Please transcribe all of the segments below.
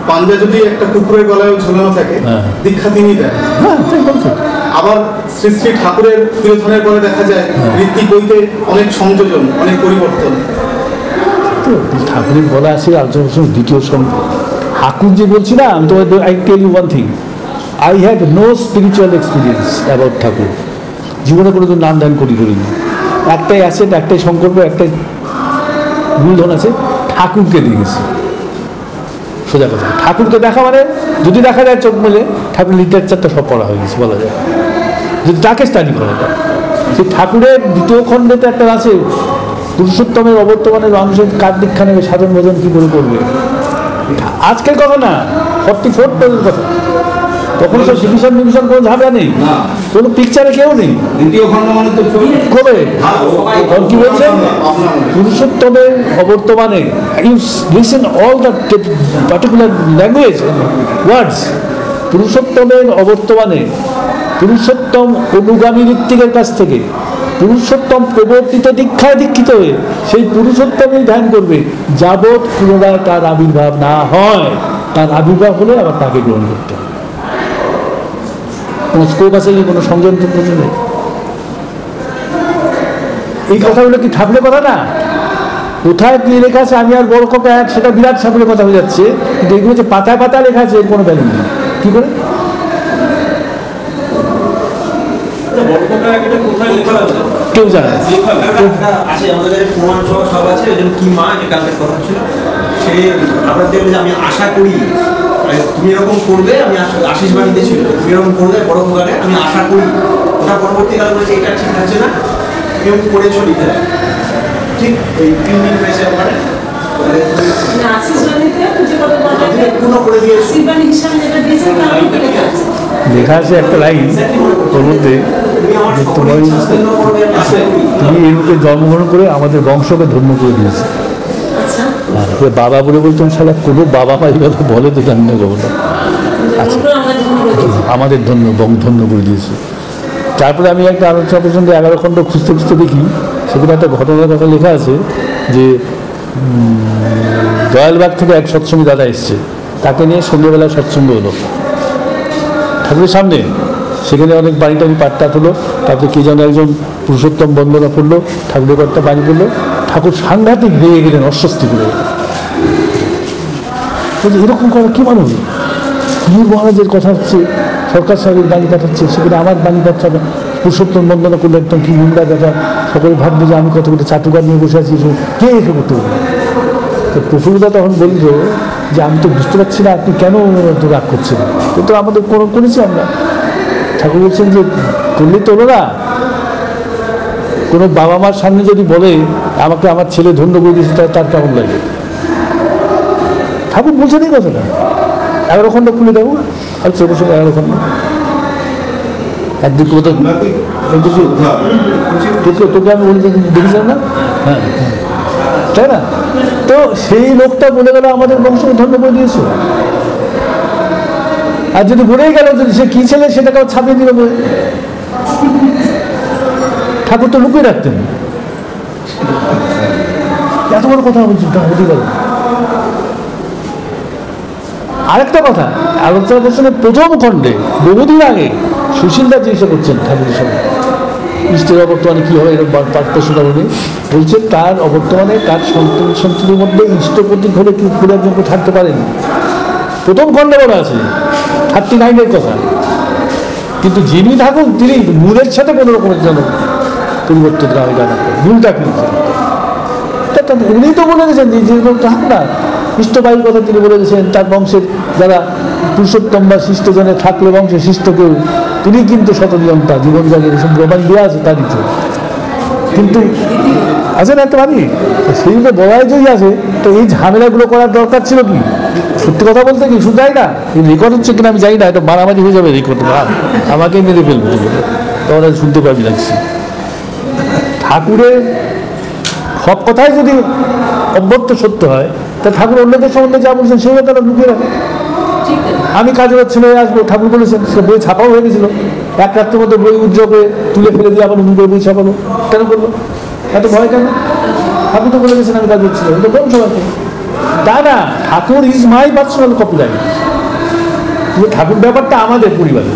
পাঞ্জা যদি একটা কুকুরের গলায় ঝোলানো থাকে, দীক্ষা তিনি দেন। আবার শ্রী শ্রী ঠাকুরের তিরোধানের পরে দেখা যায় ঋত্বিক বইতে অনেক সংযোজন, অনেক পরিবর্তন। ঠাকুরের বলা আছে আলোচনা দ্বিতীয় ঠাকুর যে বলছি না, আমি তোমার I tell you one thing, I have no spiritual experience about Thakur. জীবনে কোনো তো নাম দান করিনি। একটাই আছে, একটাই সংকল্প, একটাই মূলধন আছে, ঠাকুরকে দিয়ে গেছে। সোজা কথা, ঠাকুরকে দেখা মানে যদি দেখা যায় চোখ মেলে ঠাকুর লিটারেচারটা সব পড়া হয়ে গেছে বলা যায়, যদি তাকে স্টাডি করা যায়। সেই ঠাকুরের দ্বিতীয় খণ্ডেতে একটা আছে, পুরুষোত্তমের অবর্তমানে মানুষের কার দীক্ষা নেবে, সাধন ভোজন কী করে করবে। আজকের কথা না, 44 কথা। তখন তো ডিভিশন কোনো ঝামেলা নেই, কোনো পিকচারে কেউ নেই। কবে কি বলছেন? পুরুষোত্তমের অবর্তমানে, you listen all the particular language words. পুরুষোত্তমের অবর্তমানে পুরুষোত্তম অনুগামী ঋত্বিকের কাছ থেকে পুরুষোত্তম প্রবর্তিত দীক্ষায় দীক্ষিত হয়ে সেই পুরুষোত্তমই ধ্যান করবে যাবৎ পুনরায় তার আবির্ভাব না হয়। তার আবির্ভাব হলে আবার তাকে গ্রহণ করতে হবে। কোনো স্কোপ আছে কি? কোনো সংযন্ত্র নেই। এই কথাগুলো কি ঠাকুরের কথা না? কোথায় কি লেখা আছে আমি আর বড় কথা এক, সেটা বিরাট ঠাকুরের কথা হয়ে যাচ্ছে। কিন্তু এগুলো যে পাতায় পাতায় লেখা আছে এর কোনো ভ্যালু নেই। কি করে কেউ জানে? আমি আশা করি তুমি এরকম করবে, আমি আশিস বাড়িতে ছিল, তুমি এরকম করবে বড় প্রকারে, আমি আশা করি। ওটা পরবর্তীকালে বলেছে এটা ঠিক হচ্ছে না, কেউ করেছো লিখে ঠিক ওই 3 দিন পেয়েছে ওখানে লেখা আছে একটা লাইন ওর মধ্যে, তুমি এই রূপে জন্মগ্রহণ করে আমাদের বংশকে ধন্য করে দিয়েছে। বাবা বলে বলতাম, সালা কোনো বাবা মা এই কথা বলে তো জানি না কখনো। আচ্ছা, আমাদের ধন্য করে দিয়েছে। তারপরে আমি একটা আলোচনা প্রসঙ্গে 11 খণ্ড খুঁজতে খুঁজতে দেখি, সেখানে একটা ঘটনার কথা লেখা আছে যে দয়ালবাগ থেকে এক সৎসঙ্গী দাদা এসছে, তাকে নিয়ে সন্ধ্যেবেলা সৎসঙ্গ হলো ঠাকুরের সামনে। সেখানে অনেক বাড়ি টাড়ি পাঠটাট হলো। তারপরে কে যেন একজন পুরুষোত্তম বন্দনা পড়লো, ঠাকুরের কর্তা বাড়ি করলো। ঠাকুর সাংঘাতিক রেগে গেলেন, অস্বস্তি করে। এরকম করা কি মানুষ? হুজুর মহারাজের কথা হচ্ছে, সরকার সাহেবের বাণী পাঠাচ্ছে, সেখানে আমার বাণী পাঠা না, পুরুষোত্তম বন্দনা করলে একদম কি নোংরা কথা। সকলে ভাববে যে আমি কতগুলো চাটুকার নিয়ে বসে আছি, কে এসে করতে পারবে? তো প্রফুল্লদা তখন বলল যে আমি তো বুঝতে পারছি না আপনি কেন তো রাগ করছেন, কিন্তু আমাদের করেছি আমরা। ঠাকুর বলছেন যে করলে তো হলো না। কোনো বাবা মার সামনে যদি বলে আমাকে আমার ছেলে ধন্য করে দিয়েছে, তার কেমন লাগে? ঠাকুর বলছেন এই কথাটা। 11 খণ্ড খুলে দেবো, আর 11 খণ্ড একদিন তোকে আমি দেখেছিলাম না? হ্যাঁ, তাই না? তো সেই লোকটা বলে গেল আমাদের বংশকে ধন্য করে দিয়েছে। আর যদি বলেই গেল সে কি ছেলে, সেটাকে ছাপিয়ে দিল বলে, ঠাকুর তো লুকিয়ে রাখতেন। এত বড় কথা বলছি হতে গেল। আরেকটা কথা, আলোচনা করছেন প্রথম খণ্ডে বহুদিন আগে সুশীলদা জিজ্ঞাসা করছেন ঠাকুরের সঙ্গে ইষ্টের অবর্তমানে কী হয়, এরকম প্রশ্নটা বলে বলছে তার অবর্তমানে তার সন্তানের মধ্যে ইষ্ট প্রতীক হলে কি করে একজনকে থাকতে পারেন। প্রথম খণ্ডে বলা আছে 39-এর কথা। কিন্তু যিনি থাকুন তিনি মূলের সাথে কোনো রকমের যেন পরিবর্তন না হয়, জানা মূলটা কিন্তু উনি তো বলে গেছেন যে থাক না, ইষ্টবায়ুর কথা তিনি বলে গেছেন। তার বংশের যারা পুরুষোত্তম বা শিষ্টজনে থাকলে বংশে শিষ্ট কেউ, তিনি কিন্তু শতনিয়ন্তা জীবন জাগের এসব প্রমাণ দেওয়া আছে তারই তো। কিন্তু আছে না একটা বাড়ি, সেইগুলো বলাই যদি আছে, তো এই ঝামেলাগুলো করার দরকার ছিল কি? সত্যি কথা বলতে কি শুধু যাই না, রেকর্ড হচ্ছে কিনা আমি জানি না, এটা মারামারি হয়ে যাবে রেকর্ড, আমাকেই মেরে ফেলবে তখন শুনতে পারবি লাগছি। ঠাকুরের সব কথাই যদি অব্যর্থ সত্য হয়, তা ঠাকুর অন্যদের সম্বন্ধে যা বলছেন সেগুলো তারা লুকিয়ে রাখে। আমি কাজে হচ্ছে হয়ে আসবো, ঠাকুর বলেছেন, সে বই ছাপাও হয়ে গেছিল। এক রাত্রের মধ্যে বই উজ্জ্বল করে তুলে ফেলে দিয়ে আবার নতুন করে বই ছাপালো, কেন করলো? এত ভয় কেন? ঠাকুর তো বলে গেছেন আমি কাজ হচ্ছিল, এটা কোন সবাইকে তা না, ঠাকুর ইজ মাই পার্সোনাল কপিরাইট। ঠাকুর ব্যাপারটা আমাদের পরিবারে,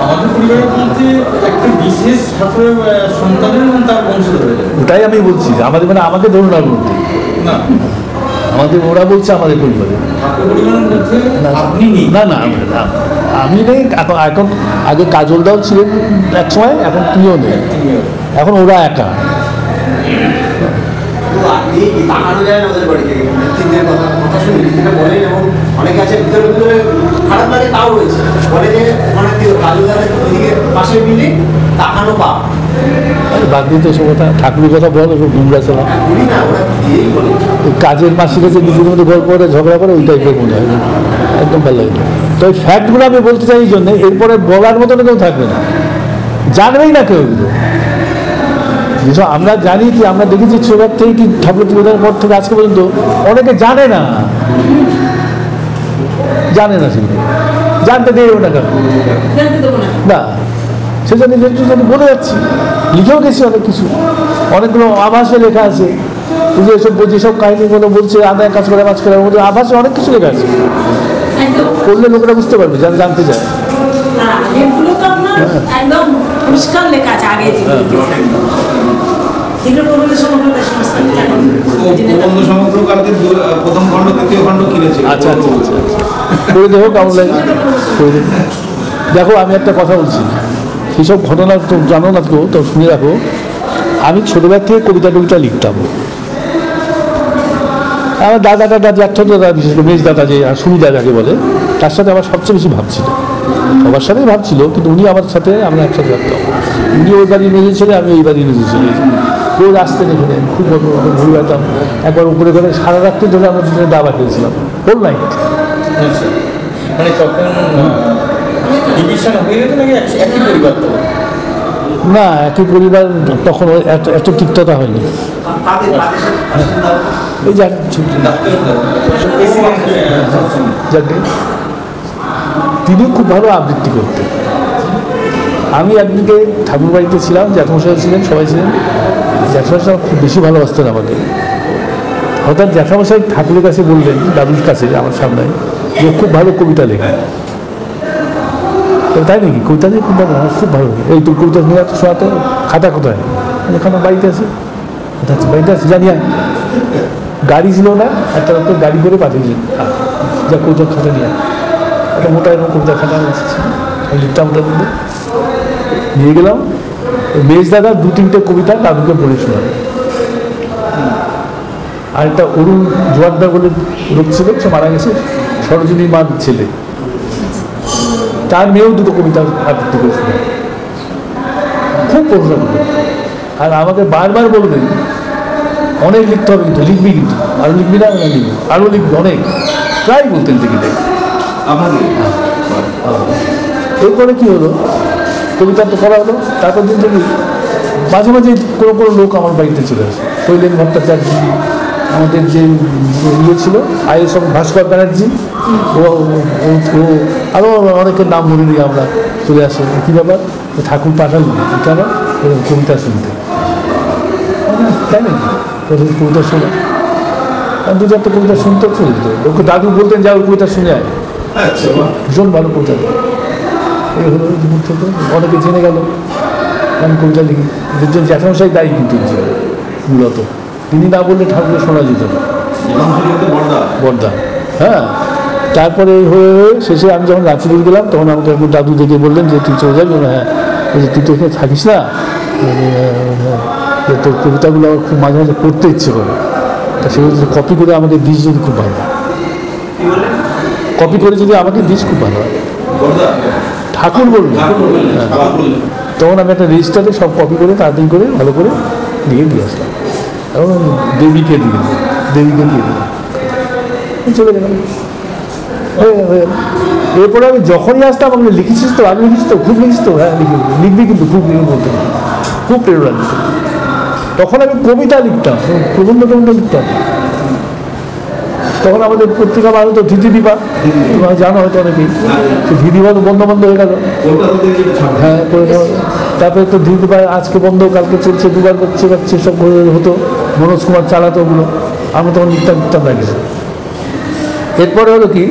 আমাদের পরিবারের মধ্যে একটা বিশেষ ঠাকুরের সন্তানের এবং তার বংশধরের। ওটাই আমি বলছি, আমাদের মানে আমাকে ধরুন আর বলতে না, আমাদের, ওরা বলছে আমাদের পরিবারে। ঠাকুর পরিবারের মধ্যে আপনি নেই। না না, আমি নেই এখন। এখন আগে কাজলদাও ছিলেন এক সময়, এখন তুইও নেই, এখন ওরা একা। আপনি তাকানো যায় না ওদের বাড়ি থেকে, মৃত্যুদের কথা শুনে যেটা বলেন, এবং অনেকে আছে ভিতরে ভিতরে খারাপ লাগে, তাও রয়েছে। বলে যে অনেক কাজুদারের দিকে পাশের বিল্ডিং তাকানো পাপ। বাদ দিতে সব কথা, ঠাকুরের কথা বল, সব গুমরা চলা। বলি না, ওরা দিয়েই বলে। কাজের মাসির কাছে নিজের মধ্যে গল্প করে ঝগড়া করে, ওই টাইপের মনে হয়, একদম ভালো লাগে না। তো এই ফ্যাক্টগুলো আমি বলতে চাই এই জন্যে, এরপরে বলার মতন কেউ থাকবে না, জানবেই না কেউ এগুলো। যেসব আমরা জানি কি, আমরা দেখেছি ছোটবেলা থেকে কি ঠাকুর তুলে পর থেকে আজকে পর্যন্ত অনেকে জানে না, জানে না, সেগুলো জানতে দেবে না কেন না, সেজন্য বলে যাচ্ছি, লিখেও গেছি অনেক কিছু, অনেকগুলো আভাসে লেখা আছে। যেসব কাহিনীগুলো বলছে আদায় কাজ করে মাছ করে, ওদের আভাসে অনেক কিছু লেখা আছে, পড়লে লোকেরা বুঝতে পারবে, যারা জানতে চায়। একদম পরিষ্কার লেখা আছে আগে, প্রবন্ধ সমগ্র কালকে প্রথম খণ্ড দ্বিতীয় খণ্ড কিনেছে। আচ্ছা আচ্ছা আচ্ছা, করে দেবো, কেমন লাগে করে দেবো। দেখো, আমি একটা কথা বলছি, সেসব ঘটনা তো জানো না, তো শুনে রাখো। আমি ছোটোবেলা থেকে কবিতা লিখতাম। আমার দাদা জ্যাঠা দাদা, বিশেষ করে মেজ দাদা, যে শুরু দাদাকে বলে, তার সাথে আমার সবচেয়ে বেশি ভাব ছিল। সবার সাথেই ভাব ছিল, কিন্তু উনি আমার সাথে, আমরা একসাথে থাকতাম। উনি ওই বাড়ি মেজে ছেলে, আমি ওই বাড়ি মেজে ছেলে। রোজ আসতেন এখানে, খুব ঘুরে বেড়াতাম। একবার উপরে করে সারা রাত্রি ধরে আমরা দুজনে দাবা খেয়েছিলাম, হোল নাইট। মানে তখন ডিভিশন হয়ে গেছে নাকি একই পরিবার? তো না, একই পরিবার তখন এত তিক্ততা হয়নি। এই যাক, যাকে তিনি খুব ভালো আবৃত্তি করতেন। আমি একদিকে ঠাকুর বাড়িতে ছিলাম, জ্যাঠামশাই ছিলেন, সবাই ছিলেন। জ্যাঠামশাই খুব বেশি ভালোবাসতেন আমাকে। হঠাৎ জ্যাঠামশাই ঠাকুরের কাছে বললেন, দাদুর কাছে, আমার সামনে, যে খুব ভালো কবিতা লেখা। তাই নাকি? কবিতা নিয়ে খুব ভালো, খুব ভালো। এই তোর কবিতা নিয়ে শোনাতে, খাতা কোথায়? এখানে বাড়িতে আছে। আচ্ছা, বাড়িতে আছে, জানি। গাড়ি ছিল না, একটা লোকের গাড়ি করে পাঠিয়েছেন, যা কবিতার খাতা নিয়ে, একটা মোটা এরকম কবিতার খাতা লিখতাম, ওটার মধ্যে নিয়ে গেলাম। মেজ দাদা 2-3টে কবিতা দাদুকে পড়ে শোনাল। আর একটা অরুণ জোয়ারদার বলে লোক ছিল, সে মারা গেছে, সরোজিনী মার ছেলে, তার মেয়েও 2টো কবিতা আবৃত্তি করেছিল, খুব প্রশংসা করতেন। আর আমাকে বারবার বলবেন, অনেক লিখতে হবে, কিন্তু লিখবি, কিন্তু আরও লিখবি না, লিখবি আরও লিখবি, অনেক, প্রায় বলতেন লিখে। এরপরে কী হলো, কবিতা তো করা হলো। তারপর দিন থেকে মাঝে মাঝে কোনো লোক আমার বাড়িতে চলে আসে। শৈলেন ভট্টাচার্য, আমাদের যে ইয়ে ছিল IAS ভাস্কর ব্যানার্জি, ও আরও অনেকের নাম মনে নিয়ে আমরা চলে আসে। কী ব্যাপার, ঠাকুর পাঠাল কেন কবিতা শুনতে, তাই নাকি? কবিতা শোনা, 2-4টে কবিতা শুনতে চলে যেত। ওকে দাদু বলতেন, যা ওই কবিতা শুনে আয়, ভীষণ ভালো কবিতা। এই হলো থেকে অনেকে জেনে গেল আমি কবিতা লিখি। দুজন জ্যাঠামশাই দায়ী কিন্তু মূলত, তিনি না বললে ঠাকুরের শোনা যেত না। বর্দা, হ্যাঁ। তারপরে হয়ে শেষে আমি যখন রাঁচিপুর গেলাম, তখন আমাকে একবার দাদু দেখে বললেন যে তুই চলে যাবি। হ্যাঁ, তুই তো এখানে থাকিস না, তোর কবিতাগুলো আমার খুব মাঝে মাঝে পড়তে ইচ্ছে করে, তা সেগুলো কপি করে আমাকে দিস যদি খুব ভালো হয়। কপি করে যদি আমাকে দিস খুব ভালো হয়। ঠাকুর বললেন, তখন আমি একটা রেজিস্টারে সব কপি করে তাড়াতাড়ি করে ভালো করে দিয়ে আসলাম, এবং দেবীকে দিয়ে দিলাম, চলে গেলাম, হয়ে গেল। এরপরে আমি যখনই আসতাম, আমাকে লিখেছিস তো, আমি লিখিস তো, খুব লিখিস তো, হ্যাঁ লিখবি কিন্তু খুব লিখে বলতে, খুব প্রেরণা দিত। তখন আমি কবিতা লিখতাম, প্রবন্ধ লিখতাম। তখন আমাদের পত্রিকা বার হতো ধৃতিদীপা, তোমরা জানো হয়তো অনেকেই, ধৃতিদীপা তো বন্ধ হয়ে গেল। হ্যাঁ, তারপরে তো ধৃতিদীপা আজকে বন্ধ, কালকে চলছে, দুবার করছে সব হতো। মনোজ কুমার চালাতো ওগুলো, আমরা তখন লিখতাম না কিছু। এরপরে হলো কি,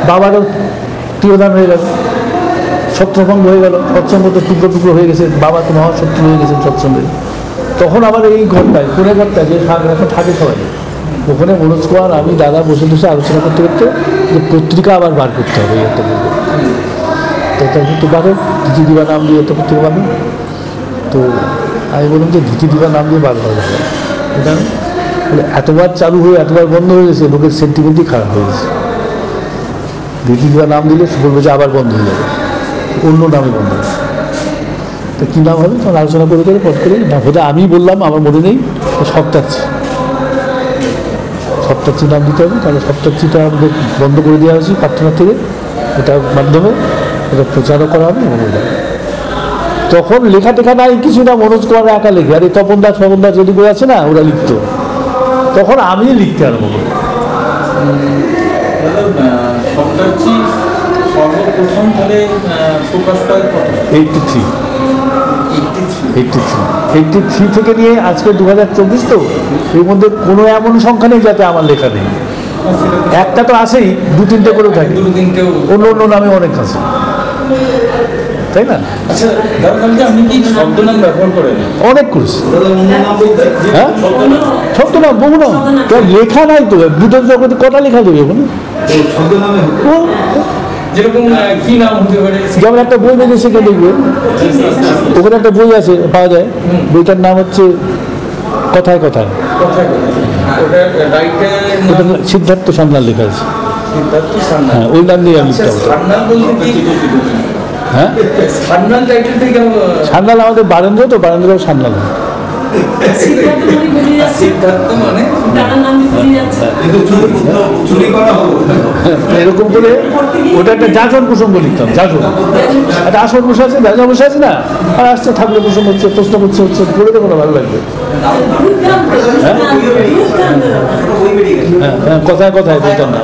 বাবারও তিরোধান হয়ে গেল, ছত্রভঙ্গ হয়ে গেল, সৎসঙ্গ তো টুকরো টুকরো হয়ে গেছে, বাবা তো মহাশত্রু হয়ে গেছেন সৎসঙ্গে। তখন আবার এই ঘরটায়, কোনে ঘরটায় যে এখন থাকে সবাই, ওখানে মনোজ কুমার আমি দাদা বসে বসে আলোচনা করতে করতে যে পত্রিকা আবার বার করতে হবে একটা পত্রিকা। তো তখন তো পারো ধৃতি দিবা নাম দিয়ে একটা পত্রিকা পাবে। তো আমি বললাম যে ধৃতি দিবা নাম দিয়ে বার করা যাবে, এটা এতবার চালু হয়ে এতবার বন্ধ হয়ে গেছে, লোকের সেন্টিমেন্টই খারাপ হয়ে গেছে। ধৃতি দিবা নাম দিলে বলবে যে আবার বন্ধ হয়ে যাবে, অন্য নামে বন্ধ হবে। তো কী নাম হবে তখন আলোচনা করে পট করে না হতে আমি বললাম, আমার মনে নেই, সপ্তাহী নাম দিতে হবে। তাহলে সপ্তাহীটা আমাদের বন্ধ করে দেওয়া হয়েছে প্রার্থনা থেকে, এটার মাধ্যমে এটা প্রচারও করা হবে। তখন লেখা টেখা নাই কিছু না, মনোজ কুমার একা লেখে, আর এই তপন দাস যদি করে আছে না ওরা লিখতো, তখন আমি লিখতে আরম্ভ করি। সর্বপ্রথম তাহলে প্রকাশ পায় 83 থেকে নিয়ে আজকে 2024, তো এর মধ্যে কোনো এমন সংখ্যা নেই যাতে আমার লেখা নেই। একটা তো আছেই, 2-3টে করেও থাকে, অন্য অন্য নামে অনেক আছে, তাই না? আচ্ছা দাদা, আপনি কি ছদ্মনাম ব্যবহার করেন? অনেক করেছি। হ্যাঁ, ছদ্মনাম বহু নাম, লেখা নাই তো, দুটোর জগতে কটা লেখা দেবে এখন? যেরকম কি নাম হতে পারে? যেমন একটা বই বেরিয়েছে, কেউ দেখবে ওখানে একটা বই আছে, পাওয়া যায়, বইটার নাম হচ্ছে কথায় কথায়, সিদ্ধার্থ সান্যাল লেখা আছে। হ্যাঁ, ওই নাম নিয়ে আমি লিখতে হবে। হ্যাঁ, সান্যাল আমাদের বারেন্দ্র, তো বারেন্দ্র সান্যাল। এরকম করে ওটা একটা যাজন প্রসঙ্গ লিখতাম। যাজন একটা আসর বসে আছে, রাজা বসে আছে না, আর আসছে ঠাকুরের প্রসঙ্গ হচ্ছে, প্রশ্ন করছে পড়ে দেখো না, ভালো লাগবে। হ্যাঁ, কথায় কথায় বলতাম না।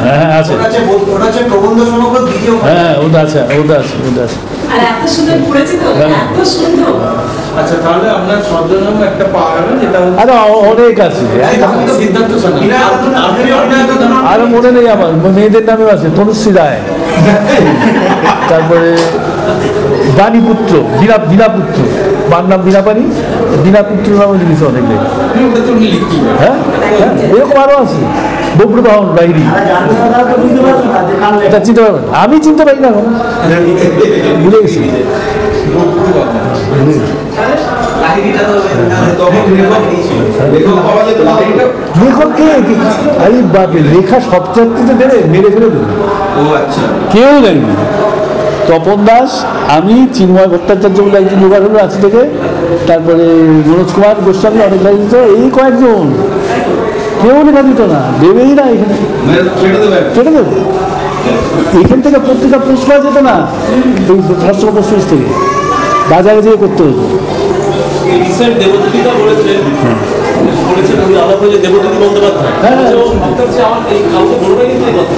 হ্যাঁ আছে, হ্যাঁ ওটা আছে। আচ্ছা, তাহলে আপনার ছদ্মনাম একটা পাওয়া গেল, যেটা অনেক আছে, সিদ্ধার্থ সান্যাল। আরো মনে নেই আমার, মেয়েদের নামেও আছে, তনুশ্রী রায়, তারপরে বাণীপুত্র, বীণাপুত্র, মার নাম বীণাপানি, বীণাপুত্র নামও জিনিস অনেক নেই। হ্যাঁ, এরকম আরো আছে, বব্রবাহন বাইরি, এটা চিনতে পারবেন? আমি চিনতে পারি না এখন, ভুলে গেছি। লেখক কে? আরে বাপে, লেখা সব চাকরিতে দেবে, মেরে ফেলে দেবে, কেউ দেয়নি। তপন দাস, আমি, চিন্ময় ভট্টাচার্য বলে একজন লোকাল হলো আজ থেকে, তারপরে মনোজ কুমার গোস্বামী অনেক লেখা দিত, এই কয়েকজন, কেউ লেখা দিত না, দেবেই না, এখানে কেটে দেবে। এখান থেকে পত্রিকা পোস্ট করা যেত না, এই ভারত পোস্ট থেকে বাজারে যেয়ে করতে হতো। দেবদূতিটা বলেছেন, দেবদূতি বন্দ্যোপাধ্যায়, আমার এই কাউকে বলবে কিন্তু এই কথা।